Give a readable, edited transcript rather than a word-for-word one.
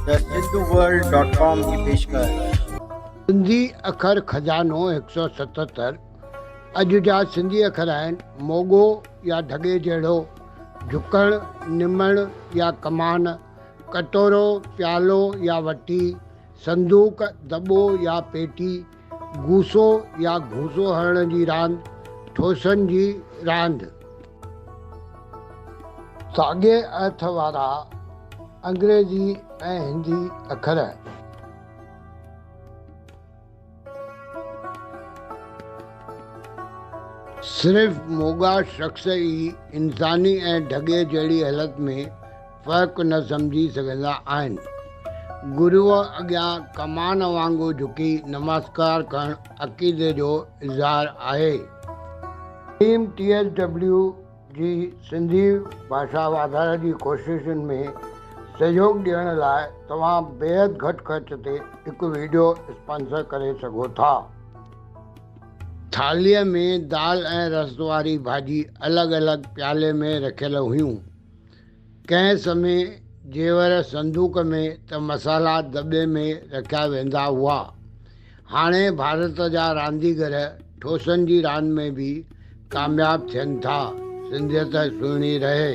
The सिंधुवर्ल्ड.com की पेशकश। सिंधी अखर खजानो 177। अॼु जा सिंधी अखर आहिनि मोगो या ढगे जहिड़ो, झुकण, निमण या कमान, कटोरो, प्यालो या वटी, संदूक, दॿो या पेटी, गूसो या घूसो हणण जी रांदि, ठोसनि जी रांदि। साॻिए अर्थ वारा अंग्रेज़ी ऐं हिंदी अखर। सिर्फ़ मोगा शख़्स ई इंसानी ऐं ढगे जहिड़ी हालत में फ़र्क़ु न सम्झी सघंदा आहिनि। गुरूअ अॻियां कमान वांगुरु झुकी नमस्कार करणु अक़ीदे जो इज़हार आहे। टीम TSW जी सिंधी भाषा वाधारे जी कोशिशुनि में सहयोग ॾियण लाइ तव्हां बेहद घटि ख़र्च ते हिकु वीडियो स्पॉन्सर करे सघो था। थालीअ में दाल ऐं रस वारी भाॼी अलॻि अलॻि प्याले में रखियल हुयूं। कंहिं समय जेवर संदूक में त मसाला दॿे में रखिया वेंदा हुआ। हाणे भारत जा रांदीगर ठोसनि जी रांदि में बि कामयाबु थियनि था। सिंधियत सुहिणी रहे।